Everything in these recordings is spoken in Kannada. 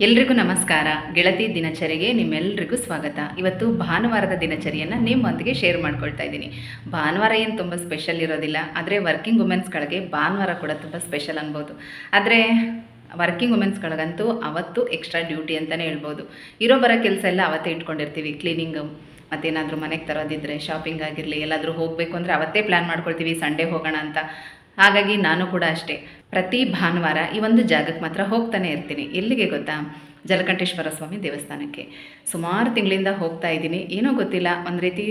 ಎಲ್ರಿಗೂ ನಮಸ್ಕಾರ. ಗೆಳತಿ ದಿನಚರಿಗೆ ನಿಮ್ಮೆಲ್ಲರಿಗೂ ಸ್ವಾಗತ. ಇವತ್ತು ಭಾನುವಾರದ ದಿನಚರಿಯನ್ನು ನಿಮ್ಮೊಂದಿಗೆ ಶೇರ್ ಮಾಡ್ಕೊಳ್ತಾ ಇದ್ದೀನಿ. ಭಾನುವಾರ ಏನು ತುಂಬ ಸ್ಪೆಷಲ್ ಇರೋದಿಲ್ಲ, ಆದರೆ ವರ್ಕಿಂಗ್ ವುಮೆನ್ಸ್ಗಳಿಗೆ ಭಾನುವಾರ ಕೂಡ ತುಂಬ ಸ್ಪೆಷಲ್ ಅನ್ಬೋದು. ಆದರೆ ವರ್ಕಿಂಗ್ ವುಮೆನ್ಸ್ಗಳಿಗಂತೂ ಅವತ್ತು ಎಕ್ಸ್ಟ್ರಾ ಡ್ಯೂಟಿ ಅಂತಲೇ ಹೇಳ್ಬೋದು. ಇರೋ ಬರೋ ಕೆಲಸ ಎಲ್ಲ ಅವತ್ತೇ ಇಟ್ಕೊಂಡಿರ್ತೀವಿ. ಕ್ಲೀನಿಂಗು ಮತ್ತೇನಾದರೂ ಮನೆಗೆ ತರೋದಿದ್ದರೆ, ಶಾಪಿಂಗ್ ಆಗಿರಲಿ, ಎಲ್ಲಾದರೂ ಹೋಗಬೇಕು ಅಂದರೆ ಅವತ್ತೇ ಪ್ಲ್ಯಾನ್ ಮಾಡ್ಕೊಳ್ತೀವಿ ಸಂಡೇ ಹೋಗೋಣ ಅಂತ. ಹಾಗಾಗಿ ನಾನು ಕೂಡ ಅಷ್ಟೇ, ಪ್ರತಿ ಭಾನುವಾರ ಈ ಒಂದು ಜಾಗಕ್ಕೆ ಮಾತ್ರ ಹೋಗ್ತಾನೆ ಇರ್ತೀನಿ. ಎಲ್ಲಿಗೆ ಗೊತ್ತಾ? ಜಲಕಂಠೇಶ್ವರ ಸ್ವಾಮಿ ದೇವಸ್ಥಾನಕ್ಕೆ. ಸುಮಾರು ತಿಂಗಳಿಂದ ಹೋಗ್ತಾ ಇದ್ದೀನಿ. ಏನೋ ಗೊತ್ತಿಲ್ಲ, ಒಂದು ರೀತಿ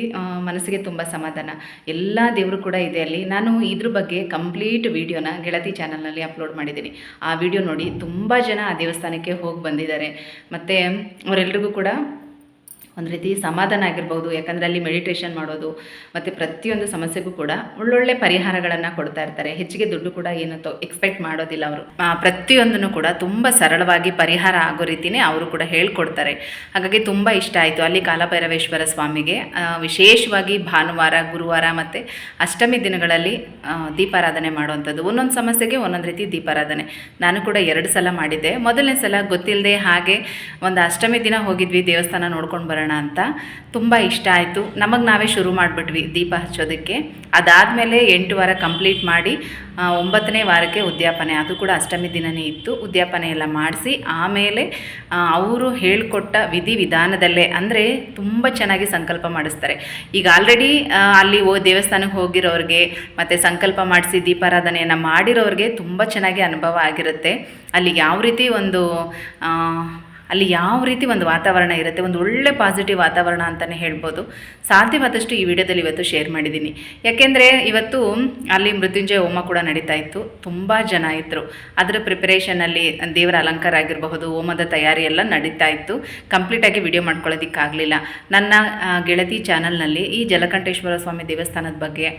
ಮನಸ್ಸಿಗೆ ತುಂಬ ಸಮಾಧಾನ. ಎಲ್ಲ ದೇವರು ಕೂಡ ಇದೆ ಅಲ್ಲಿ. ನಾನು ಇದ್ರ ಬಗ್ಗೆ ಕಂಪ್ಲೀಟ್ ವೀಡಿಯೋನ ಗೆಳತಿ ಚಾನಲ್ನಲ್ಲಿ ಅಪ್ಲೋಡ್ ಮಾಡಿದ್ದೀನಿ. ಆ ವಿಡಿಯೋ ನೋಡಿ ತುಂಬ ಜನ ಆ ದೇವಸ್ಥಾನಕ್ಕೆ ಹೋಗಿ ಬಂದಿದ್ದಾರೆ. ಮತ್ತು ಅವರೆಲ್ಲರಿಗೂ ಕೂಡ ಒಂದು ರೀತಿ ಸಮಾಧಾನ ಆಗಿರ್ಬೋದು. ಯಾಕಂದರೆ ಅಲ್ಲಿ ಮೆಡಿಟೇಷನ್ ಮಾಡೋದು ಮತ್ತು ಪ್ರತಿಯೊಂದು ಸಮಸ್ಯೆಗೂ ಕೂಡ ಒಳ್ಳೊಳ್ಳೆ ಪರಿಹಾರಗಳನ್ನು ಕೊಡ್ತಾ ಇರ್ತಾರೆ. ಹೆಚ್ಚಿಗೆ ದುಡ್ಡು ಕೂಡ ಏನು ಎಕ್ಸ್ಪೆಕ್ಟ್ ಮಾಡೋದಿಲ್ಲ ಅವರು. ಪ್ರತಿಯೊಂದನ್ನು ಕೂಡ ತುಂಬ ಸರಳವಾಗಿ ಪರಿಹಾರ ಆಗೋ ರೀತಿಯೇ ಅವರು ಕೂಡ ಹೇಳ್ಕೊಡ್ತಾರೆ. ಹಾಗಾಗಿ ತುಂಬ ಇಷ್ಟ ಆಯಿತು. ಅಲ್ಲಿ ಕಾಲಭೈರವೇಶ್ವರ ಸ್ವಾಮಿಗೆ ವಿಶೇಷವಾಗಿ ಭಾನುವಾರ, ಗುರುವಾರ ಮತ್ತು ಅಷ್ಟಮಿ ದಿನಗಳಲ್ಲಿ ದೀಪಾರಾಧನೆ ಮಾಡುವಂಥದ್ದು. ಒಂದೊಂದು ಸಮಸ್ಯೆಗೆ ಒಂದೊಂದು ರೀತಿ ದೀಪಾರಾಧನೆ. ನಾನು ಕೂಡ 2 ಸಲ ಮಾಡಿದ್ದೆ. ಮೊದಲನೇ ಸಲ ಗೊತ್ತಿಲ್ಲದೆ ಹಾಗೆ ಒಂದು ಅಷ್ಟಮಿ ದಿನ ಹೋಗಿದ್ವಿ ದೇವಸ್ಥಾನ ನೋಡ್ಕೊಂಡು ಬರೋಣ ಅಂತ. ತುಂಬ ಇಷ್ಟ ಆಯಿತು. ನಮಗೆ ನಾವೇ ಶುರು ಮಾಡಿಬಿಟ್ವಿ ದೀಪ ಹಚ್ಚೋದಕ್ಕೆ. ಅದಾದಮೇಲೆ 8 ವಾರ ಕಂಪ್ಲೀಟ್ ಮಾಡಿ 9ನೇ ವಾರಕ್ಕೆ ಉದ್ಯಾಪನೆ, ಅದು ಕೂಡ ಅಷ್ಟಮಿ ದಿನವೇ ಇತ್ತು. ಉದ್ಯಾಪನೆ ಎಲ್ಲ ಮಾಡಿಸಿ ಆಮೇಲೆ ಅವರು ಹೇಳಿಕೊಟ್ಟ ವಿಧಾನದಲ್ಲೇ, ಅಂದರೆ ತುಂಬ ಚೆನ್ನಾಗಿ ಸಂಕಲ್ಪ ಮಾಡಿಸ್ತಾರೆ. ಈಗ ಆಲ್ರೆಡಿ ಅಲ್ಲಿ ದೇವಸ್ಥಾನಕ್ಕೆ ಹೋಗಿರೋರಿಗೆ ಮತ್ತು ಸಂಕಲ್ಪ ಮಾಡಿಸಿ ದೀಪಾರಾಧನೆಯನ್ನು ಮಾಡಿರೋರಿಗೆ ತುಂಬ ಚೆನ್ನಾಗಿ ಅನುಭವ ಆಗಿರುತ್ತೆ. ಅಲ್ಲಿ ಯಾವ ರೀತಿ ಒಂದು ವಾತಾವರಣ ಇರುತ್ತೆ, ಒಂದು ಒಳ್ಳೆ ಪಾಸಿಟಿವ್ ವಾತಾವರಣ ಅಂತಲೇ ಹೇಳ್ಬೋದು. ಸಾಧ್ಯವಾದಷ್ಟು ಈ ವಿಡಿಯೋದಲ್ಲಿ ಇವತ್ತು ಶೇರ್ ಮಾಡಿದ್ದೀನಿ. ಯಾಕೆಂದರೆ ಇವತ್ತು ಅಲ್ಲಿ ಮೃತ್ಯುಂಜಯ ಹೋಮ ಕೂಡ ನಡೀತಾ ಇತ್ತು. ತುಂಬ ಜನ ಇದ್ದರು. ಅದರ ಪ್ರಿಪರೇಷನಲ್ಲಿ ದೇವರ ಅಲಂಕಾರ ಆಗಿರಬಹುದು, ಹೋಮದ ತಯಾರಿ ಎಲ್ಲ ನಡೀತಾ ಇತ್ತು. ಕಂಪ್ಲೀಟಾಗಿ ವಿಡಿಯೋ ಮಾಡ್ಕೊಳ್ಳೋದಕ್ಕಾಗಲಿಲ್ಲ. ನನ್ನ ಗೆಳತಿ ಚಾನಲ್ನಲ್ಲಿ ಈ ಜಲಕಂಠೇಶ್ವರ ಸ್ವಾಮಿ ದೇವಸ್ಥಾನದ ಬಗ್ಗೆ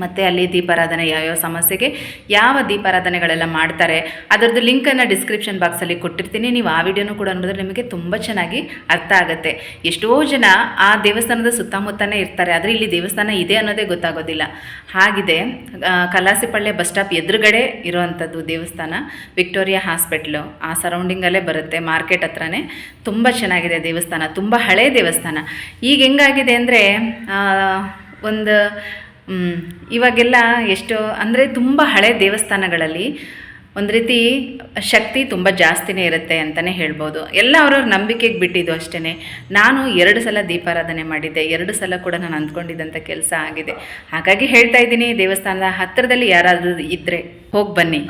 ಮತ್ತು ಅಲ್ಲಿ ದೀಪಾರಾಧನೆ ಯಾವ್ಯಾವ ಸಮಸ್ಯೆಗೆ ಯಾವ ದೀಪಾರಾಧನೆಗಳೆಲ್ಲ ಮಾಡ್ತಾರೆ ಅದರದ್ದು ಲಿಂಕನ್ನು ಡಿಸ್ಕ್ರಿಪ್ಷನ್ ಬಾಕ್ಸಲ್ಲಿ ಕೊಟ್ಟಿರ್ತೀನಿ. ನೀವು ಆ ವಿಡಿಯೋನೂ ಕೂಡ ನೋಡಿದ್ರೆ ನಿಮಗೆ ತುಂಬ ಚೆನ್ನಾಗಿ ಅರ್ಥ ಆಗುತ್ತೆ. ಎಷ್ಟೋ ಜನ ಆ ದೇವಸ್ಥಾನದ ಸುತ್ತಮುತ್ತನೇ ಇರ್ತಾರೆ, ಆದರೆ ಇಲ್ಲಿ ದೇವಸ್ಥಾನ ಇದೆ ಅನ್ನೋದೇ ಗೊತ್ತಾಗೋದಿಲ್ಲ. ಹಾಗಿದೆ. ಕಲಾಸಿಪಳ್ಳಿ ಬಸ್ ಸ್ಟಾಪ್ ಎದುರುಗಡೆ ಇರೋವಂಥದ್ದು ದೇವಸ್ಥಾನ. ವಿಕ್ಟೋರಿಯಾ ಹಾಸ್ಪಿಟ್ಲು ಆ ಸರೌಂಡಿಂಗಲ್ಲೇ ಬರುತ್ತೆ, ಮಾರ್ಕೆಟ್ ಹತ್ರನೇ. ತುಂಬ ಚೆನ್ನಾಗಿದೆ ದೇವಸ್ಥಾನ, ತುಂಬ ಹಳೆಯ ದೇವಸ್ಥಾನ. ಈಗ ಹೆಂಗಾಗಿದೆ ಅಂದರೆ ಇವಾಗೆಲ್ಲ ಎಷ್ಟು ಅಂದರೆ ತುಂಬ ಹಳೆ ದೇವಸ್ಥಾನಗಳಲ್ಲಿ ಒಂದು ರೀತಿ ಶಕ್ತಿ ತುಂಬ ಜಾಸ್ತಿನೇ ಇರುತ್ತೆ ಅಂತಲೇ ಹೇಳ್ಬೋದು. ಎಲ್ಲ ಅವ್ರವ್ರ ನಂಬಿಕೆಗೆ ಬಿಟ್ಟಿದ್ದು ಅಷ್ಟೇ. ನಾನು 2 ಸಲ ದೀಪಾರಾಧನೆ ಮಾಡಿದ್ದೆ. 2 ಸಲ ಕೂಡ ನಾನು ಅಂದ್ಕೊಂಡಿದ್ದಂಥ ಕೆಲಸ ಆಗಿದೆ. ಹಾಗಾಗಿ ಹೇಳ್ತಾ ಇದ್ದೀನಿ, ದೇವಸ್ಥಾನದ ಹತ್ತಿರದಲ್ಲಿ ಯಾರಾದರೂ ಇದ್ದರೆ ಹೋಗಿ ಬನ್ನಿ.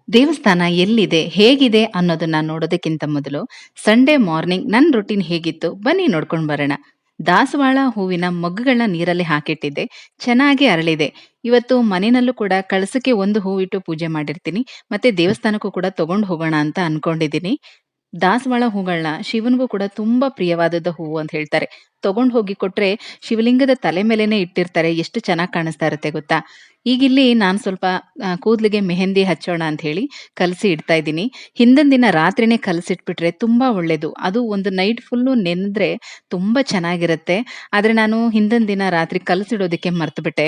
ದೇವಸ್ಥಾನ ಎಲ್ಲಿದೆ, ಹೇಗಿದೆ ಅನ್ನೋದನ್ನು ನೋಡೋದಕ್ಕಿಂತ ಮೊದಲು ಸಂಡೇ ಮಾರ್ನಿಂಗ್ ನನ್ನ ರೂಟೀನ್ ಹೇಗಿತ್ತು ಬನ್ನಿ ನೋಡ್ಕೊಂಡು ಬರೋಣ. ದಾಸವಾಳ ಹೂವಿನ ಮೊಗ್ಗುಗಳನ್ನ ನೀರಲ್ಲಿ ಹಾಕಿಟ್ಟಿದ್ದೆ, ಚೆನ್ನಾಗಿ ಅರಳಿದೆ. ಇವತ್ತು ಮನೆಯಲ್ಲೂ ಕೂಡ ಕಳಸಕ್ಕೆ 1 ಹೂವಿಟ್ಟು ಪೂಜೆ ಮಾಡಿರ್ತೀನಿ. ಮತ್ತೆ ದೇವಸ್ಥಾನಕ್ಕೂ ಕೂಡ ತಗೊಂಡು ಹೋಗೋಣ ಅಂತ ಅನ್ಕೊಂಡಿದ್ದೀನಿ. ದಾಸವಾಳ ಹೂಗಳನ್ನ ಶಿವನಿಗೂ ಕೂಡ ತುಂಬಾ ಪ್ರಿಯವಾದದ್ದು ಹೂವು ಅಂತ ಹೇಳ್ತಾರೆ. ತಗೊಂಡು ಹೋಗಿ ಕೊಟ್ರೆ ಶಿವಲಿಂಗದ ತಲೆ ಮೇಲೆನೆ ಇಟ್ಟಿರ್ತಾರೆ, ಎಷ್ಟು ಚೆನ್ನಾಗಿ ಕಾಣಿಸ್ತಾ ಇರುತ್ತೆ ಗೊತ್ತಾ. ಈಗಿಲ್ಲಿ ನಾನು ಸ್ವಲ್ಪ ಕೂದಲಿಗೆ ಮೆಹಂದಿ ಹಚ್ಚೋಣ ಅಂತ ಹೇಳಿ ಕಲಸಿ ಇಡ್ತಾ ಇದ್ದೀನಿ. ಹಿಂದಿನ ದಿನ ರಾತ್ರಿನೇ ಕಲಸಿಟ್ಬಿಟ್ರೆ ತುಂಬಾ ಒಳ್ಳೇದು. ಅದು ಒಂದು ನೈಟ್ ಫುಲ್ಲು ನೆನೆದ್ರೆ ತುಂಬಾ ಚೆನ್ನಾಗಿರುತ್ತೆ. ಆದ್ರೆ ನಾನು ಹಿಂದಿನ ದಿನ ರಾತ್ರಿ ಕಲಸಿಡೋದಕ್ಕೆ ಮರ್ತುಬಿಟ್ಟೆ.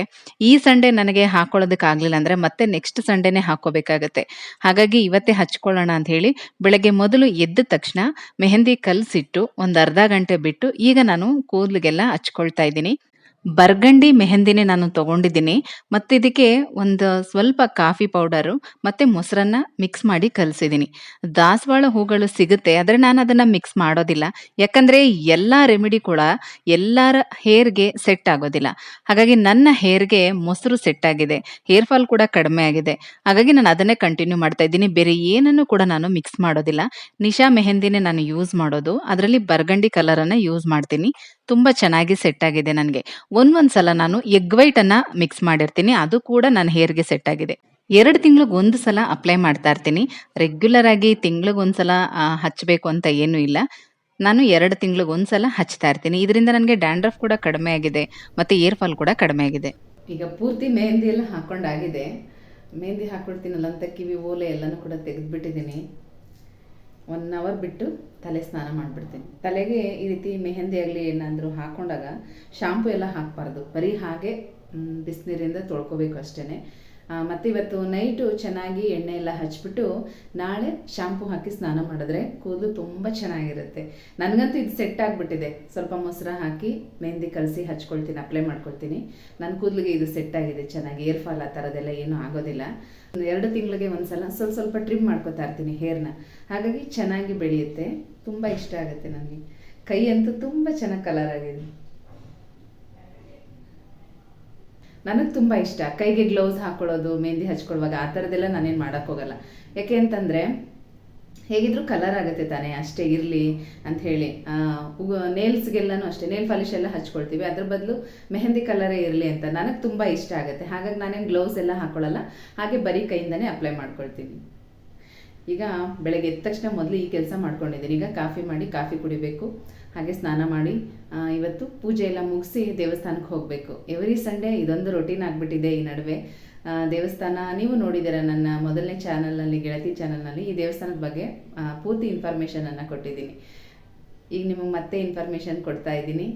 ಈ ಸಂಡೇ ನನಗೆ ಹಾಕೊಳ್ಳೋದಕ್ಕಾಗ್ಲಿಲ್ಲ ಅಂದ್ರೆ ಮತ್ತೆ ನೆಕ್ಸ್ಟ್ ಸಂಡೇನೆ ಹಾಕೋಬೇಕಾಗತ್ತೆ. ಹಾಗಾಗಿ ಇವತ್ತೇ ಹಚ್ಕೊಳ್ಳೋಣ ಅಂತ ಹೇಳಿ ಬೆಳಗ್ಗೆ ಮೊದಲು ಎದ್ದ ತಕ್ಷಣ ಮೆಹಂದಿ ಕಲಸಿಟ್ಟು ಒಂದು ಅರ್ಧ ಗಂಟೆ ಬಿಟ್ಟು ಈಗ ನಾನು ಕೂದಲಿಗೆಲ್ಲ ಹಚ್ಕೊಳ್ತಾ ಇದ್ದೀನಿ. ಬರ್ಗಂಡಿ ಮೆಹಂದಿನೇ ನಾನು ತಗೊಂಡಿದ್ದೀನಿ. ಮತ್ತೆ ಇದಕ್ಕೆ ಒಂದು ಸ್ವಲ್ಪ ಕಾಫಿ ಪೌಡರು ಮತ್ತೆ ಮೊಸರನ್ನ ಮಿಕ್ಸ್ ಮಾಡಿ ಕಲಸಿದ್ದೀನಿ. ದಾಸವಾಳ ಹೂಗಳು ಸಿಗುತ್ತೆ, ಆದರೆ ನಾನು ಅದನ್ನ ಮಿಕ್ಸ್ ಮಾಡೋದಿಲ್ಲ. ಯಾಕಂದ್ರೆ ಎಲ್ಲಾ ರೆಮಿಡಿ ಕೂಡ ಎಲ್ಲರ ಹೇರ್ಗೆ ಸೆಟ್ ಆಗೋದಿಲ್ಲ. ಹಾಗಾಗಿ ನನ್ನ ಹೇರ್ಗೆ ಮೊಸರು ಸೆಟ್ ಆಗಿದೆ, ಹೇರ್ ಫಾಲ್ ಕೂಡ ಕಡಿಮೆ ಆಗಿದೆ. ಹಾಗಾಗಿ ನಾನು ಅದನ್ನೇ ಕಂಟಿನ್ಯೂ ಮಾಡ್ತಾ ಇದ್ದೀನಿ. ಬೇರೆ ಏನನ್ನು ಕೂಡ ನಾನು ಮಿಕ್ಸ್ ಮಾಡೋದಿಲ್ಲ. ನಿಶಾ ಮೆಹಂದಿನೇ ನಾನು ಯೂಸ್ ಮಾಡೋದು. ಅದರಲ್ಲಿ ಬರ್ಗಂಡಿ ಕಲರ್ ಅನ್ನ ಯೂಸ್ ಮಾಡ್ತೀನಿ. ತುಂಬಾ ಚೆನ್ನಾಗಿ ಸೆಟ್ ಆಗಿದೆ ನನಗೆ. ಒಂದೊಂದ್ಸಲ ನಾನು ಎಗ್ ವೈಟ್ ಅನ್ನ ಮಿಕ್ಸ್ ಮಾಡಿರ್ತೀನಿ, ಅದು ಕೂಡ ನನ್ನ ಹೇರ್ಗೆ ಸೆಟ್ ಆಗಿದೆ. 2 ತಿಂಗಳಿಗೆ 1 ಸಲ ಅಪ್ಲೈ ಮಾಡ್ತಾ ಇರ್ತೀನಿ. ರೆಗ್ಯುಲರ್ ಆಗಿ ತಿಂಗಳಿಗೆ 1 ಸಲ ಹಚ್ಚಬೇಕು ಅಂತ ಏನೂ ಇಲ್ಲ. ನಾನು 2 ತಿಂಗಳಿಗೆ 1 ಸಲ ಹಚ್ತಾ ಇರ್ತೀನಿ. ಇದರಿಂದ ನನಗೆ ಡ್ಯಾಂಡ್ರಫ್ ಕೂಡ ಕಡಿಮೆ ಆಗಿದೆ, ಮತ್ತೆ ಏರ್ ಫಾಲ್ ಕೂಡ ಕಡಿಮೆ ಆಗಿದೆ. ಈಗ ಪೂರ್ತಿ ಮೆಹಂದಿ ಎಲ್ಲ ಹಾಕೊಂಡಾಗಿದೆ. ಮೆಹಂದಿ ಹಾಕೊಳ್ತೀನಲ್ಲ ಅಂತ ಕಿವಿ ಓಲೆ ಎಲ್ಲನೂ ಕೂಡ ತೆಗೆದುಬಿಟ್ಟಿದ್ದೀನಿ. 1 ಅವರ್ ಬಿಟ್ಟು ತಲೆ ಸ್ನಾನ ಮಾಡಿಬಿಡ್ತೀನಿ. ತಲೆಗೆ ಈ ರೀತಿ ಮೆಹಂದಿ ಆಗಲಿ ಏನಾದರೂ ಹಾಕೊಂಡಾಗ ಶಾಂಪು ಎಲ್ಲ ಹಾಕಬಾರ್ದು, ಬರೀ ಹಾಗೆ ಬಿಸಿನೀರಿಂದ ತೊಳ್ಕೊಬೇಕು ಅಷ್ಟೇ. ಮತ್ತು ಇವತ್ತು ನೈಟು ಚೆನ್ನಾಗಿ ಎಣ್ಣೆ ಎಲ್ಲ ಹಚ್ಬಿಟ್ಟು ನಾಳೆ ಶಾಂಪು ಹಾಕಿ ಸ್ನಾನ ಮಾಡಿದ್ರೆ ಕೂದಲು ತುಂಬ ಚೆನ್ನಾಗಿರುತ್ತೆ. ನನಗಂತೂ ಇದು ಸೆಟ್ ಆಗಿಬಿಟ್ಟಿದೆ. ಸ್ವಲ್ಪ ಮೊಸರು ಹಾಕಿ ಮೆಹಂದಿ ಕಲಸಿ ಹಚ್ಕೊಳ್ತೀನಿ, ಅಪ್ಲೈ ಮಾಡ್ಕೊಳ್ತೀನಿ. ನನ್ನ ಕೂದಲಿಗೆ ಇದು ಸೆಟ್ ಆಗಿದೆ ಚೆನ್ನಾಗಿ. ಏರ್ ಫಾಲ್ ಆ ಥರದ್ದೆಲ್ಲ ಏನೂ ಆಗೋದಿಲ್ಲ. 2 ತಿಂಗಳಿಗೆ ಒಂದ್ಸಲ ಸ್ವಲ್ಪ ಟ್ರಿಮ್ ಮಾಡ್ಕೊತಾ ಇರ್ತೀನಿ ಹೇರ್ನ. ಹಾಗಾಗಿ ಚೆನ್ನಾಗಿ ಬೆಳೆಯುತ್ತೆ. ತುಂಬ ಇಷ್ಟ ಆಗುತ್ತೆ ನನಗೆ. ಕೈ ಅಂತೂ ತುಂಬ ಚೆನ್ನಾಗಿ ಕಲರ್ ಆಗಿದೆ. ನನಗೆ ತುಂಬ ಇಷ್ಟ ಕೈಗೆ ಗ್ಲೌಸ್ ಹಾಕ್ಕೊಳ್ಳೋದು, ಮೆಹಂದಿ ಹಚ್ಕೊಳ್ಳುವಾಗ ಆ ಥರದ್ದೆಲ್ಲ ನಾನೇನು ಮಾಡೋಕ್ಕೋಗಲ್ಲ. ಯಾಕೆ ಅಂತಂದರೆ ಹೇಗಿದ್ರೂ ಕಲರ್ ಆಗುತ್ತೆ ತಾನೇ, ಅಷ್ಟೇ ಇರಲಿ ಅಂಥೇಳಿ. ನೇಲ್ಸ್ಗೆಲ್ಲನೂ ಅಷ್ಟೇ, ನೇಲ್ ಪಾಲಿಶ್ ಎಲ್ಲ ಹಚ್ಕೊಳ್ತೀವಿ, ಅದ್ರ ಬದಲು ಮೆಹಂದಿ ಕಲರೇ ಇರಲಿ ಅಂತ ನನಗೆ ತುಂಬ ಇಷ್ಟ ಆಗುತ್ತೆ. ಹಾಗಾಗಿ ನಾನೇನು ಗ್ಲೌಸ್ ಎಲ್ಲ ಹಾಕ್ಕೊಳ್ಳಲ್ಲ, ಹಾಗೆ ಬರೀ ಕೈಯಿಂದನೇ ಅಪ್ಲೈ ಮಾಡ್ಕೊಳ್ತೀನಿ. ಈಗ ಬೆಳಗ್ಗೆ ಎದ್ದ ತಕ್ಷಣ ಮೊದಲು ಈ ಕೆಲಸ ಮಾಡ್ಕೊಂಡಿದ್ದೀನಿ. ಈಗ ಕಾಫಿ ಮಾಡಿ ಕಾಫಿ ಕುಡಿಬೇಕು, ಹಾಗೆ ಸ್ನಾನ ಮಾಡಿ ಇವತ್ತು ಪೂಜೆ ಎಲ್ಲ ಮುಗಿಸಿ ದೇವಸ್ಥಾನಕ್ಕೆ ಹೋಗಬೇಕು. ಎವ್ರಿ ಸಂಡೇ ಇದೊಂದು ರೊಟೀನ್ ಆಗಿಬಿಟ್ಟಿದೆ. ಈ ನಡುವೆ ದೇವಸ್ಥಾನ ನೀವು ನೋಡಿದ್ದೀರ ನನ್ನ ಮೊದಲನೇ ಚಾನಲ್ನಲ್ಲಿ, ಗೆಳತಿ ಚಾನಲ್ನಲ್ಲಿ ಈ ದೇವಸ್ಥಾನದ ಬಗ್ಗೆ ಪೂರ್ತಿ ಇನ್ಫಾರ್ಮೇಷನನ್ನು ಕೊಟ್ಟಿದ್ದೀನಿ. ಈಗ ನಿಮಗೆ ಮತ್ತೆ ಇನ್ಫಾರ್ಮೇಷನ್ ಕೊಡ್ತಾ ಇದ್ದೀನಿ.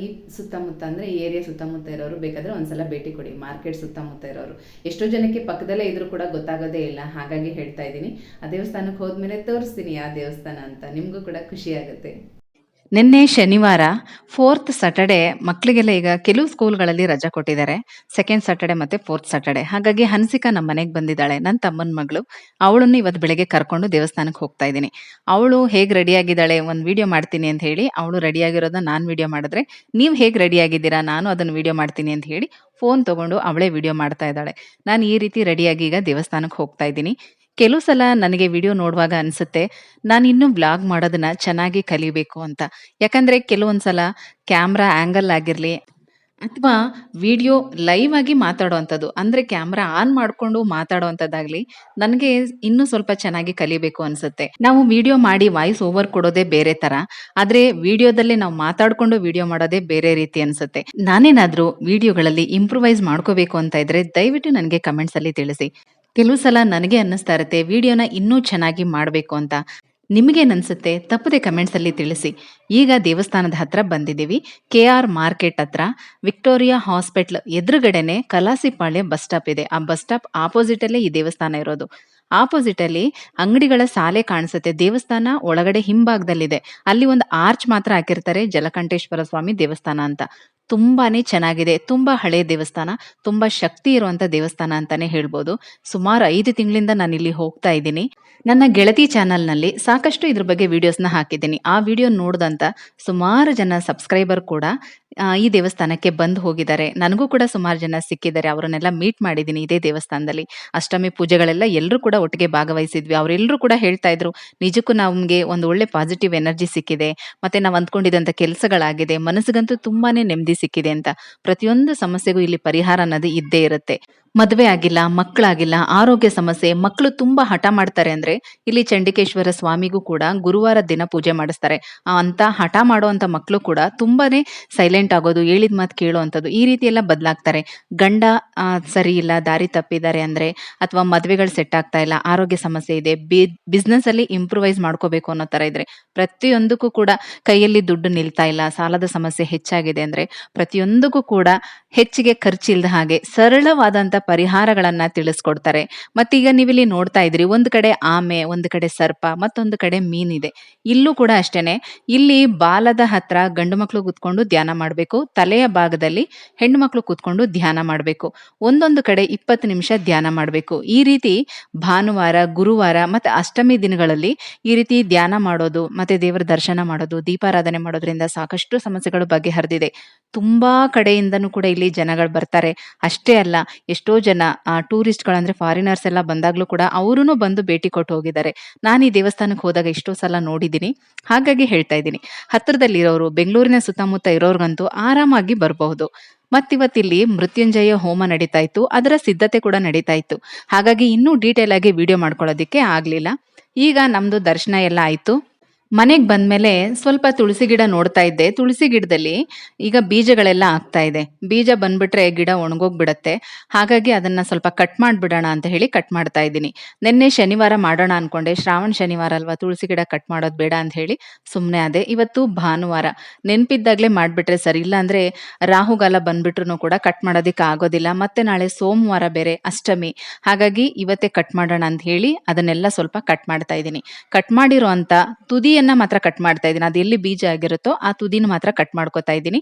ಈ ಸುತ್ತಮುತ್ತ ಅಂದರೆ ಈ ಏರಿಯಾ ಸುತ್ತಮುತ್ತ ಇರೋರು ಬೇಕಾದರೆ ಒಂದ್ಸಲ ಭೇಟಿ ಕೊಡಿ. ಮಾರ್ಕೆಟ್ ಸುತ್ತಮುತ್ತ ಇರೋರು ಎಷ್ಟೋ ಜನಕ್ಕೆ ಪಕ್ಕದಲ್ಲೇ ಇದ್ರೂ ಕೂಡ ಗೊತ್ತಾಗೋದೇ ಇಲ್ಲ. ಹಾಗಾಗಿ ಹೇಳ್ತಾ ಇದ್ದೀನಿ. ಆ ದೇವಸ್ಥಾನಕ್ಕೆ ಹೋದ್ಮೇಲೆ ತೋರಿಸ್ತೀನಿ ಯಾವ ದೇವಸ್ಥಾನ ಅಂತ, ನಿಮಗೂ ಕೂಡ ಖುಷಿ ಆಗುತ್ತೆ. ನಿನ್ನೆ ಶನಿವಾರ 4th ಸ್ಯಾಟರ್ಡೆ ಮಕ್ಕಳಿಗೆಲ್ಲ ಈಗ ಕೆಲವು ಸ್ಕೂಲ್ಗಳಲ್ಲಿ ರಜಾ ಕೊಟ್ಟಿದ್ದಾರೆ. 2nd ಸ್ಯಾಟರ್ಡೆ ಮತ್ತೆ 4th ಸ್ಯಾಟರ್ಡೆ. ಹಾಗಾಗಿ ಹನ್ಸಿಕಾ ನಮ್ಮ ಮನೆಗೆ ಬಂದಿದ್ದಾಳೆ, ನನ್ನ ತಮ್ಮನ ಮಗಳು. ಅವಳನ್ನು ಇವತ್ತು ಬೆಳಗ್ಗೆ ಕರ್ಕೊಂಡು ದೇವಸ್ಥಾನಕ್ಕೆ ಹೋಗ್ತಾ ಇದ್ದೀನಿ. ಅವಳು ಹೇಗೆ ರೆಡಿ ಆಗಿದ್ದಾಳೆ ಒಂದು ವಿಡಿಯೋ ಮಾಡ್ತೀನಿ ಅಂತ ಹೇಳಿ ಅವಳು ರೆಡಿ ಆಗಿರೋದನ್ನ ನಾನು ವಿಡಿಯೋ ಮಾಡಿದ್ರೆ, ನೀವು ಹೇಗೆ ರೆಡಿ ಆಗಿದ್ದೀರಾ ನಾನು ಅದನ್ನು ವಿಡಿಯೋ ಮಾಡ್ತೀನಿ ಅಂತ ಹೇಳಿ ಫೋನ್ ತಗೊಂಡು ಅವಳೇ ವಿಡಿಯೋ ಮಾಡ್ತಾ ಇದ್ದಾಳೆ. ನಾನು ಈ ರೀತಿ ರೆಡಿಯಾಗಿ ಈಗ ದೇವಸ್ಥಾನಕ್ಕೆ ಹೋಗ್ತಾ ಇದ್ದೀನಿ. ಕೆಲವು ಸಲ ನನಗೆ ವಿಡಿಯೋ ನೋಡುವಾಗ ಅನಿಸುತ್ತೆ, ನಾನು ಇನ್ನೂ ವ್ಲಾಗ್ ಮಾಡೋದನ್ನ ಚೆನ್ನಾಗಿ ಕಲಿಬೇಕು ಅಂತ. ಯಾಕಂದ್ರೆ ಕೆಲವೊಂದ್ಸಲ ಕ್ಯಾಮ್ರಾ ಆ್ಯಂಗಲ್ ಆಗಿರಲಿ ಅಥವಾ ವಿಡಿಯೋ ಲೈವ್ ಆಗಿ ಮಾತಾಡೋವಂಥದ್ದು, ಅಂದರೆ ಕ್ಯಾಮ್ರಾ ಆನ್ ಮಾಡಿಕೊಂಡು ಮಾತಾಡೋವಂಥದ್ದಾಗಲಿ ನನಗೆ ಇನ್ನೂ ಸ್ವಲ್ಪ ಚೆನ್ನಾಗಿ ಕಲಿಬೇಕು ಅನಿಸುತ್ತೆ. ನಾವು ವಿಡಿಯೋ ಮಾಡಿ ವಾಯ್ಸ್ ಓವರ್ ಕೊಡೋದೇ ಬೇರೆ ಥರ, ಆದರೆ ವಿಡಿಯೋದಲ್ಲೇ ನಾವು ಮಾತಾಡಿಕೊಂಡು ವಿಡಿಯೋ ಮಾಡೋದೇ ಬೇರೆ ರೀತಿ ಅನಿಸುತ್ತೆ. ನಾನೇನಾದರೂ ವಿಡಿಯೋಗಳಲ್ಲಿ ಇಂಪ್ರೂವೈಸ್ ಮಾಡ್ಕೋಬೇಕು ಅಂತ ಇದ್ರೆ ದಯವಿಟ್ಟು ನನಗೆ ಕಮೆಂಟ್ಸಲ್ಲಿ ತಿಳಿಸಿ. ಕೆಲವು ಸಲ ನನಗೆ ಅನ್ನಿಸ್ತಾ ಇರುತ್ತೆ ವಿಡಿಯೋನ ಇನ್ನೂ ಚೆನ್ನಾಗಿ ಮಾಡಬೇಕು ಅಂತ. ನಿಮಗೇನನ್ಸುತ್ತೆ ತಪ್ಪದೆ ಕಮೆಂಟ್ಸಲ್ಲಿ ತಿಳಿಸಿ. ಈಗ ದೇವಸ್ಥಾನದ ಹತ್ರ ಬಂದಿದ್ದೀವಿ. KR ಮಾರ್ಕೆಟ್ ಹತ್ರ ವಿಕ್ಟೋರಿಯಾ ಹಾಸ್ಪಿಟ್ಲ್ ಎದುರುಗಡೆನೆ ಕಲಾಸಿಪಾಳ್ಯ ಬಸ್ ಸ್ಟಾಪ್ ಇದೆ. ಆ ಬಸ್ ಸ್ಟಾಪ್ ಆಪೋಸಿಟಲ್ಲೇ ಈ ದೇವಸ್ಥಾನ ಇರೋದು. ಆಪೋಸಿಟಲ್ಲಿ ಅಂಗಡಿಗಳ ಸಾಲೆ ಕಾಣಿಸುತ್ತೆ. ದೇವಸ್ಥಾನ ಒಳಗಡೆ ಹಿಂಭಾಗದಲ್ಲಿದೆ. ಅಲ್ಲಿ ಒಂದು ಆರ್ಚ್ ಮಾತ್ರ ಹಾಕಿರ್ತಾರೆ, ಜಲಕಂಠೇಶ್ವರ ಸ್ವಾಮಿ ದೇವಸ್ಥಾನ ಅಂತ. ತುಂಬಾನೇ ಚೆನ್ನಾಗಿದೆ. ತುಂಬಾ ಹಳೆ ದೇವಸ್ಥಾನ, ತುಂಬಾ ಶಕ್ತಿ ಇರುವಂತ ದೇವಸ್ಥಾನ ಅಂತಾನೆ ಹೇಳ್ಬೋದು. ಸುಮಾರು 5 ತಿಂಗಳಿಂದ ನಾನು ಇಲ್ಲಿ ಹೋಗ್ತಾ ಇದ್ದೀನಿ. ನನ್ನ ಗೆಳತಿ ಚಾನಲ್ನಲ್ಲಿ ಸಾಕಷ್ಟು ಇದ್ರ ಬಗ್ಗೆ ವಿಡಿಯೋಸ್ನ ಹಾಕಿದ್ದೀನಿ. ಆ ವಿಡಿಯೋ ನೋಡಿದಂತ ಸುಮಾರು ಜನ ಸಬ್ಸ್ಕ್ರೈಬರ್ ಕೂಡ ಈ ದೇವಸ್ಥಾನಕ್ಕೆ ಬಂದು ಹೋಗಿದ್ದಾರೆ. ನನಗೂ ಕೂಡ ಸುಮಾರು ಜನ ಸಿಕ್ಕಿದ್ದಾರೆ. ಅವರನ್ನೆಲ್ಲ ಮೀಟ್ ಮಾಡಿದ್ದೀನಿ ಇದೇ ದೇವಸ್ಥಾನದಲ್ಲಿ. ಅಷ್ಟಮಿ ಪೂಜೆಗಳೆಲ್ಲ ಎಲ್ಲರೂ ಕೂಡ ಒಟ್ಟಿಗೆ ಭಾಗವಹಿಸಿದ್ವಿ. ಅವರೆಲ್ಲರೂ ಕೂಡ ಹೇಳ್ತಾ ಇದ್ರು, ನಿಜಕ್ಕೂ ನಮಗೆ ಒಂದು ಒಳ್ಳೆ ಪಾಸಿಟಿವ್ ಎನರ್ಜಿ ಸಿಕ್ಕಿದೆ, ಮತ್ತೆ ನಾವು ಅಂದ್ಕೊಂಡಿದ್ದಂಥ ಕೆಲಸಗಳಾಗಿದೆ, ಮನಸ್ಸಿಗಂತೂ ತುಂಬಾನೇ ನೆಮ್ಮದಿ ಸಿಕ್ಕಿದೆ ಅಂತ. ಪ್ರತಿಯೊಂದು ಸಮಸ್ಯೆಗೂ ಇಲ್ಲಿ ಪರಿಹಾರ ಅನ್ನೋದು ಇದ್ದೇ ಇರುತ್ತೆ. ಮದುವೆ ಆಗಿಲ್ಲ, ಮಕ್ಕಳಾಗಿಲ್ಲ, ಆರೋಗ್ಯ ಸಮಸ್ಯೆ, ಮಕ್ಕಳು ತುಂಬಾ ಹಠ ಮಾಡ್ತಾರೆ ಅಂದ್ರೆ ಇಲ್ಲಿ ಚಂಡಿಕೇಶ್ವರ ಸ್ವಾಮಿಗೂ ಕೂಡ ಗುರುವಾರ ದಿನ ಪೂಜೆ ಮಾಡಿಸ್ತಾರೆ. ಅಂತ ಹಠ ಮಾಡುವಂತ ಮಕ್ಕಳು ಕೂಡ ತುಂಬಾನೇ ಸೈಲೆಂಟ್ ಆಗೋದು, ಹೇಳಿದ ಮಾತು ಕೇಳುವಂಥದ್ದು, ಈ ರೀತಿ ಎಲ್ಲ ಬದಲಾಗ್ತಾರೆ. ಗಂಡ ಸರಿ ಇಲ್ಲ, ದಾರಿ ತಪ್ಪಿದ್ದಾರೆ ಅಂದ್ರೆ, ಅಥವಾ ಮದುವೆಗಳು ಸೆಟ್ ಆಗ್ತಾ ಇಲ್ಲ, ಆರೋಗ್ಯ ಸಮಸ್ಯೆ ಇದೆ, ಬಿಸ್ನೆಸ್ ಅಲ್ಲಿ ಇಂಪ್ರೂವೈಸ್ ಮಾಡ್ಕೋಬೇಕು ಅನ್ನೋ ತರ ಇದ್ರೆ, ಪ್ರತಿಯೊಂದಕ್ಕೂ ಕೂಡ ಕೈಯಲ್ಲಿ ದುಡ್ಡು ನಿಲ್ತಾ ಇಲ್ಲ, ಸಾಲದ ಸಮಸ್ಯೆ ಹೆಚ್ಚಾಗಿದೆ ಅಂದ್ರೆ ಪ್ರತಿಯೊಂದಕ್ಕೂ ಕೂಡ ಹೆಚ್ಚಿಗೆ ಖರ್ಚಿಲ್ದ ಹಾಗೆ ಸರಳವಾದಂತ ಪರಿಹಾರಗಳನ್ನ ತಿಳಿಸ್ಕೊಡ್ತಾರೆ. ಮತ್ತೀಗ ನೀವಿಲ್ಲಿ ನೋಡ್ತಾ ಇದ್ರಿ, ಒಂದು ಕಡೆ ಆಮೆ, ಒಂದು ಕಡೆ ಸರ್ಪ, ಮತ್ತೊಂದು ಕಡೆ ಮೀನಿದೆ. ಇಲ್ಲೂ ಕೂಡ ಅಷ್ಟೇನೆ. ಇಲ್ಲಿ ಬಾಲದ ಹತ್ರ ಗಂಡು ಮಕ್ಕಳು ಕೂತ್ಕೊಂಡು ಧ್ಯಾನ ಮಾಡಬೇಕು, ತಲೆಯ ಭಾಗದಲ್ಲಿ ಹೆಣ್ಣು ಮಕ್ಕಳು ಕೂತ್ಕೊಂಡು ಧ್ಯಾನ ಮಾಡಬೇಕು. ಒಂದೊಂದು ಕಡೆ 20 ನಿಮಿಷ ಧ್ಯಾನ ಮಾಡಬೇಕು. ಈ ರೀತಿ ಭಾನುವಾರ, ಗುರುವಾರ ಮತ್ತೆ ಅಷ್ಟಮಿ ದಿನಗಳಲ್ಲಿ ಈ ರೀತಿ ಧ್ಯಾನ ಮಾಡೋದು, ಮತ್ತೆ ದೇವರ ದರ್ಶನ ಮಾಡೋದು, ದೀಪಾರಾಧನೆ ಮಾಡೋದ್ರಿಂದ ಸಾಕಷ್ಟು ಸಮಸ್ಯೆಗಳು ಬಗೆಹರಿದಿದೆ. ತುಂಬಾ ಕಡೆಯಿಂದನೂ ಕೂಡ ಇಲ್ಲಿ ಜನಗಳು ಬರ್ತಾರೆ. ಅಷ್ಟೇ ಅಲ್ಲ, ಎಷ್ಟೋ ಜನ ಟೂರಿಸ್ಟ್ಗಳಂದ್ರೆ ಫಾರಿನರ್ಸ್ ಎಲ್ಲ ಬಂದಾಗ್ಲೂ ಕೂಡ ಅವರೂ ಬಂದು ಭೇಟಿ ಕೊಟ್ಟು ಹೋಗಿದ್ದಾರೆ. ನಾನು ಈ ದೇವಸ್ಥಾನಕ್ಕೆ ಹೋದಾಗ ಎಷ್ಟೋ ಸಲ ನೋಡಿದ್ದೀನಿ. ಹಾಗಾಗಿ ಹೇಳ್ತಾ ಇದ್ದೀನಿ, ಹತ್ರದಲ್ಲಿರೋರು, ಬೆಂಗಳೂರಿನ ಸುತ್ತಮುತ್ತ ಇರೋರ್ಗಂತೂ ಆರಾಮಾಗಿ ಬರಬಹುದು. ಮತ್ತಿವತ್ತಿಲ್ಲಿ ಮೃತ್ಯುಂಜಯ ಹೋಮ ನಡೀತಾ ಇತ್ತು, ಅದರ ಸಿದ್ಧತೆ ಕೂಡ ನಡೀತಾ ಇತ್ತು. ಹಾಗಾಗಿ ಇನ್ನೂ ಡೀಟೇಲ್ ಆಗಿ ವಿಡಿಯೋ ಮಾಡ್ಕೊಳ್ಳೋದಿಕ್ಕೆ ಆಗ್ಲಿಲ್ಲ. ಈಗ ನಮ್ದು ದರ್ಶನ ಎಲ್ಲ ಆಯ್ತು. ಮನೆಗೆ ಬಂದಮೇಲೆ ಸ್ವಲ್ಪ ತುಳಸಿ ಗಿಡ ನೋಡ್ತಾ ಇದ್ದೆ. ತುಳಸಿ ಗಿಡದಲ್ಲಿ ಈಗ ಬೀಜಗಳೆಲ್ಲ ಆಗ್ತಾ ಇದೆ. ಬೀಜ ಬಂದ್ಬಿಟ್ರೆ ಗಿಡ ಒಣಗೋಗ್ಬಿಡತ್ತೆ. ಹಾಗಾಗಿ ಅದನ್ನ ಸ್ವಲ್ಪ ಕಟ್ ಮಾಡ್ಬಿಡೋಣ ಅಂತ ಹೇಳಿ ಕಟ್ ಮಾಡ್ತಾ ಇದ್ದೀನಿ. ನಿನ್ನೆ ಶನಿವಾರ ಮಾಡೋಣ ಅನ್ಕೊಂಡೆ. ಶ್ರಾವಣ ಶನಿವಾರ ಅಲ್ವಾ, ತುಳಸಿ ಗಿಡ ಕಟ್ ಮಾಡೋದು ಬೇಡ ಅಂತ ಹೇಳಿ ಸುಮ್ಮನೆ ಆದೆ. ಇವತ್ತು ಭಾನುವಾರ, ನೆನಪಿದ್ದಾಗಲೇ ಮಾಡಿಬಿಟ್ರೆ ಸರಿ. ಇಲ್ಲ ಅಂದರೆ ರಾಹುಗಾಲ ಬಂದ್ಬಿಟ್ರು ಕೂಡ ಕಟ್ ಮಾಡೋದಕ್ಕೆ ಆಗೋದಿಲ್ಲ. ಮತ್ತೆ ನಾಳೆ ಸೋಮವಾರ ಬೇರೆ ಅಷ್ಟಮಿ. ಹಾಗಾಗಿ ಇವತ್ತೇ ಕಟ್ ಮಾಡೋಣ ಅಂತ ಹೇಳಿ ಅದನ್ನೆಲ್ಲ ಸ್ವಲ್ಪ ಕಟ್ ಮಾಡ್ತಾ ಇದ್ದೀನಿ. ಕಟ್ ಮಾಡಿರೋ ಅಂತ ತುದಿಯನ್ನು ಮಾತ್ರ ಕಟ್ ಮಾಡ್ತಾ ಇದ್ದೀನಿ. ಅದು ಎಲ್ಲಿ ಬೀಜ ಆಗಿರುತ್ತೋ ಆ ತುದಿನ ಮಾತ್ರ ಕಟ್ ಮಾಡ್ಕೊತಾ ಇದ್ದೀನಿ.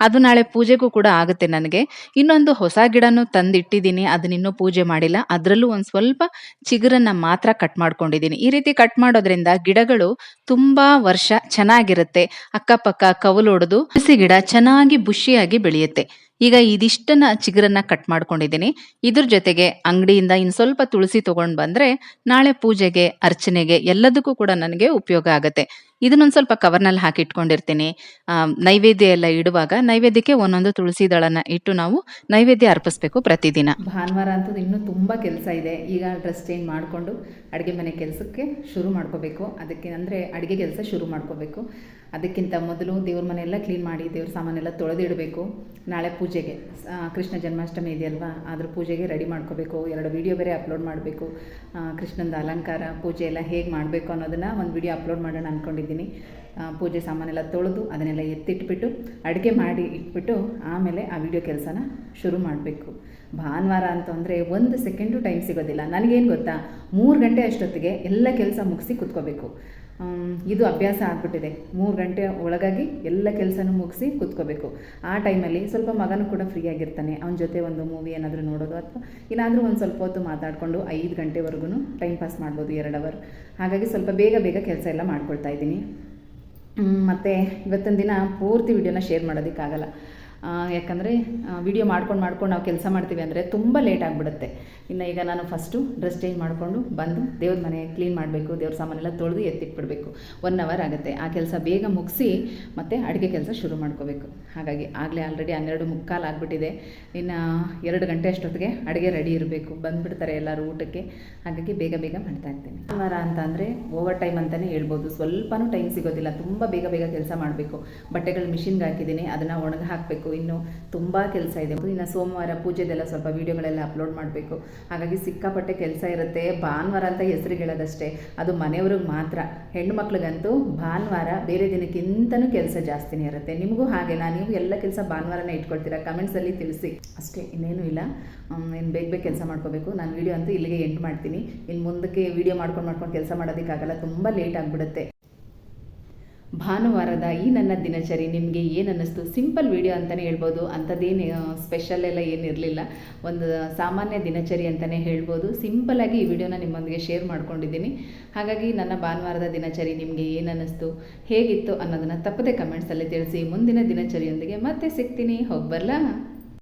ಅದು ನಾಳೆ ಪೂಜೆಗೂ ಕೂಡ ಆಗುತ್ತೆ ನನಗೆ. ಇನ್ನೊಂದು ಹೊಸ ಗಿಡನೂ ತಂದಿಟ್ಟಿದ್ದೀನಿ, ಅದನ್ನಿನ್ನೂ ಪೂಜೆ ಮಾಡಿಲ್ಲ. ಅದರಲ್ಲೂ ಒಂದು ಸ್ವಲ್ಪ ಚಿಗುರನ್ನ ಮಾತ್ರ ಕಟ್ ಮಾಡ್ಕೊಂಡಿದ್ದೀನಿ. ಈ ರೀತಿ ಕಟ್ ಮಾಡೋದ್ರಿಂದ ಗಿಡಗಳು ತುಂಬಾ ವರ್ಷ ಚೆನ್ನಾಗಿರುತ್ತೆ. ಅಕ್ಕಪಕ್ಕ ಕವಲೊಡೆದು ತುಳಸಿ ಗಿಡ ಚೆನ್ನಾಗಿ ಬುಷಿಯಾಗಿ ಬೆಳೆಯುತ್ತೆ. ಈಗ ಇದಿಷ್ಟನ್ನ ಚಿಗುರನ್ನ ಕಟ್ ಮಾಡ್ಕೊಂಡಿದ್ದೀನಿ. ಇದ್ರ ಜೊತೆಗೆ ಅಂಗಡಿಯಿಂದ ಇನ್ನು ಸ್ವಲ್ಪ ತುಳಸಿ ತಗೊಂಡು ಬಂದ್ರೆ ನಾಳೆ ಪೂಜೆಗೆ, ಅರ್ಚನೆಗೆ ಎಲ್ಲದಕ್ಕೂ ಕೂಡ ನನಗೆ ಉಪಯೋಗ ಆಗುತ್ತೆ. ಇದನ್ನೊಂದು ಸ್ವಲ್ಪ ಕವರ್ನಲ್ಲಿ ಹಾಕಿ ಇಟ್ಕೊಂಡಿರ್ತೀನಿ. ನೈವೇದ್ಯ ಎಲ್ಲ ಇಡುವಾಗ ನೈವೇದ್ಯಕ್ಕೆ ಒಂದೊಂದು ತುಳಸಿ ದಳನ ಇಟ್ಟು ನಾವು ನೈವೇದ್ಯ ಅರ್ಪಿಸ್ಬೇಕು ಪ್ರತಿದಿನ. ಭಾನುವಾರ ಅಂತೂ ಇನ್ನೂ ತುಂಬ ಕೆಲಸ ಇದೆ. ಈಗ ಡ್ರೆಸ್ ಚೇಂಜ್ ಮಾಡಿಕೊಂಡು ಅಡುಗೆ ಮನೆ ಕೆಲಸಕ್ಕೆ ಶುರು ಮಾಡ್ಕೋಬೇಕು. ಅದಕ್ಕೆ ಅಂದರೆ ಅಡುಗೆ ಕೆಲಸ ಶುರು ಮಾಡ್ಕೋಬೇಕು. ಅದಕ್ಕಿಂತ ಮೊದಲು ದೇವ್ರ ಮನೆಯೆಲ್ಲ ಕ್ಲೀನ್ ಮಾಡಿ ದೇವ್ರ ಸಾಮಾನೆಲ್ಲ ತೊಳೆದಿಡಬೇಕು. ನಾಳೆ ಪೂಜೆಗೆ ಕೃಷ್ಣ ಜನ್ಮಾಷ್ಟಮಿ ಇದೆಯಲ್ವಾ, ಅದ್ರ ಪೂಜೆಗೆ ರೆಡಿ ಮಾಡ್ಕೋಬೇಕು. 2 ವಿಡಿಯೋ ಬೇರೆ ಅಪ್ಲೋಡ್ ಮಾಡಬೇಕು. ಕೃಷ್ಣಂದು ಅಲಂಕಾರ, ಪೂಜೆ ಎಲ್ಲ ಹೇಗೆ ಮಾಡಬೇಕು ಅನ್ನೋದನ್ನು ಒಂದು ವಿಡಿಯೋ ಅಪ್ಲೋಡ್ ಮಾಡೋಣ ಅಂದ್ಕೊಂಡಿದ್ದೀನಿ. ಪೂಜೆ ಸಾಮಾನೆಲ್ಲ ತೊಳೆದು ಅದನ್ನೆಲ್ಲ ಎತ್ತಿಟ್ಬಿಟ್ಟು ಅಡುಗೆ ಮಾಡಿ ಇಟ್ಬಿಟ್ಟು ಆಮೇಲೆ ಆ ವಿಡಿಯೋ ಕೆಲಸನ ಶುರು ಮಾಡಬೇಕು. ಭಾನುವಾರ ಅಂತಂದರೆ 1 ಸೆಕೆಂಡು ಟೈಮ್ ಸಿಗೋದಿಲ್ಲ. ನನಗೇನು ಗೊತ್ತಾ, 3 ಗಂಟೆ ಅಷ್ಟೊತ್ತಿಗೆ ಎಲ್ಲ ಕೆಲಸ ಮುಗಿಸಿ ಕೂತ್ಕೋಬೇಕು. ಇದು ಅಭ್ಯಾಸ ಆಗಿಬಿಟ್ಟಿದೆ. 3 ಗಂಟೆ ಒಳಗಾಗಿ ಎಲ್ಲ ಕೆಲಸನೂ ಮುಗಿಸಿ ಕೂತ್ಕೋಬೇಕು. ಆ ಟೈಮಲ್ಲಿ ಸ್ವಲ್ಪ ಮಗನೂ ಕೂಡ ಫ್ರೀ ಆಗಿರ್ತಾನೆ. ಅವನ ಜೊತೆ ಒಂದು ಮೂವಿ ಏನಾದರೂ ನೋಡೋದು ಅಥವಾ ಏನಾದರೂ ಒಂದು ಸ್ವಲ್ಪ ಹೊತ್ತು ಮಾತಾಡಿಕೊಂಡು 5 ಗಂಟೆವರೆಗೂ ಟೈಮ್ ಪಾಸ್ ಮಾಡ್ಬೋದು, 2 ಅವರ್. ಹಾಗಾಗಿ ಸ್ವಲ್ಪ ಬೇಗ ಕೆಲಸ ಎಲ್ಲ ಮಾಡ್ಕೊಳ್ತಾ ಇದ್ದೀನಿ. ಮತ್ತು ಇವತ್ತಿನ ದಿನ ಪೂರ್ತಿ ವಿಡಿಯೋನ ಶೇರ್ ಮಾಡೋದಕ್ಕಾಗಲ್ಲ. ಯಾಕಂದರೆ ವಿಡಿಯೋ ಮಾಡ್ಕೊಂಡು ನಾವು ಕೆಲಸ ಮಾಡ್ತೀವಿ ಅಂದರೆ ತುಂಬ ಲೇಟ್ ಆಗಿಬಿಡುತ್ತೆ. ಇನ್ನು ಈಗ ನಾನು ಫಸ್ಟು ಡ್ರೆಸ್ ಚೇಂಜ್ ಮಾಡಿಕೊಂಡು ಬಂದು ದೇವ್ರ ಮನೆ ಕ್ಲೀನ್ ಮಾಡಬೇಕು. ದೇವ್ರ ಸಾಮಾನೆಲ್ಲ ತೊಳೆದು ಎತ್ತಿಟ್ಬಿಡಬೇಕು. 1 ಅವರ್ ಆಗುತ್ತೆ. ಆ ಕೆಲಸ ಬೇಗ ಮುಗಿಸಿ ಮತ್ತು ಅಡುಗೆ ಕೆಲಸ ಶುರು ಮಾಡ್ಕೋಬೇಕು. ಹಾಗಾಗಿ ಆಗಲೇ ಆಲ್ರೆಡಿ 12:45 ಆಗಿಬಿಟ್ಟಿದೆ. ಇನ್ನು 2 ಗಂಟೆ ಅಷ್ಟೊತ್ತಿಗೆ ಅಡುಗೆ ರೆಡಿ ಇರಬೇಕು. ಬಂದುಬಿಡ್ತಾರೆ ಎಲ್ಲರೂ ಊಟಕ್ಕೆ. ಹಾಗಾಗಿ ಬೇಗ ಮಾಡ್ತಾ ಇರ್ತೀನಿ. ಭಾನುವಾರ ಅಂತ ಅಂದರೆ ಓವರ್ ಟೈಮ್ ಅಂತಲೇ ಹೇಳ್ಬೋದು. ಸ್ವಲ್ಪನೂ ಟೈಮ್ ಸಿಗೋದಿಲ್ಲ. ತುಂಬ ಬೇಗ ಕೆಲಸ ಮಾಡಬೇಕು. ಬಟ್ಟೆಗಳು ಮಿಷಿನ್ಗೆ ಹಾಕಿದ್ದೀನಿ, ಅದನ್ನು ಒಣಗಿ ಹಾಕಬೇಕು. ಇನ್ನು ತುಂಬ ಕೆಲಸ ಇದೆ. ಇನ್ನು ಸೋಮವಾರ ಪೂಜೆದೆಲ್ಲ ಸ್ವಲ್ಪ ವೀಡಿಯೋಗಳೆಲ್ಲ ಅಪ್ಲೋಡ್ ಮಾಡಬೇಕು. ಹಾಗಾಗಿ ಸಿಕ್ಕಾಪಟ್ಟೆ ಕೆಲಸ ಇರುತ್ತೆ. ಭಾನುವಾರ ಅಂತ ಹೆಸರಿಗೆ ಹೇಳೋದಷ್ಟೇ, ಅದು ಮನೆಯವ್ರಿಗೆ ಮಾತ್ರ. ಹೆಣ್ಣು ಮಕ್ಳಿಗಂತೂ ಭಾನುವಾರ ಬೇರೆ ದಿನಕ್ಕಿಂತನೂ ಕೆಲಸ ಜಾಸ್ತಿನೇ ಇರುತ್ತೆ. ನಿಮಗೂ ಹಾಗೆನಾ? ನೀವು ಎಲ್ಲ ಕೆಲಸ ಭಾನುವಾರನೇ ಇಟ್ಕೊಳ್ತೀರಾ? ಕಮೆಂಟ್ಸಲ್ಲಿ ತಿಳಿಸಿ. ಅಷ್ಟೇ, ಇನ್ನೇನು ಇಲ್ಲ. ಇನ್ನು ಬೇಗ ಕೆಲಸ ಮಾಡ್ಕೋಬೇಕು. ನಾನು ವೀಡಿಯೋ ಅಂತೂ ಇಲ್ಲಿಗೆ ಎಂಡ್ ಮಾಡ್ತೀನಿ. ಇನ್ನು ಮುಂದಕ್ಕೆ ವೀಡಿಯೋ ಮಾಡ್ಕೊಂಡು ಕೆಲಸ ಮಾಡೋದಕ್ಕಾಗಲ್ಲ, ತುಂಬ ಲೇಟ್ ಆಗಿಬಿಡುತ್ತೆ. ಭಾನುವಾರದ ಈ ನನ್ನ ದಿನಚರಿ ನಿಮಗೆ ಏನು ಅನ್ನಿಸ್ತು? ಸಿಂಪಲ್ ವಿಡಿಯೋ ಅಂತಲೇ ಹೇಳ್ಬೋದು. ಅಂಥದ್ದೇನು ಸ್ಪೆಷಲ್ ಎಲ್ಲ ಏನಿರಲಿಲ್ಲ. ಒಂದು ಸಾಮಾನ್ಯ ದಿನಚರಿ ಅಂತಲೇ ಹೇಳ್ಬೋದು. ಸಿಂಪಲ್ಲಾಗಿ ಈ ವಿಡಿಯೋನ ನಿಮ್ಮೊಂದಿಗೆ ಶೇರ್ ಮಾಡ್ಕೊಂಡಿದ್ದೀನಿ. ಹಾಗಾಗಿ ನನ್ನ ಭಾನುವಾರದ ದಿನಚರಿ ನಿಮಗೆ ಏನು ಅನ್ನಿಸ್ತು, ಹೇಗಿತ್ತು ಅನ್ನೋದನ್ನು ತಪ್ಪದೆ ಕಮೆಂಟ್ಸಲ್ಲಿ ತಿಳಿಸಿ. ಮುಂದಿನ ದಿನಚರಿಯೊಂದಿಗೆ ಮತ್ತೆ ಸಿಗ್ತೀನಿ. ಹೋಗಿ ಬರಲಾ?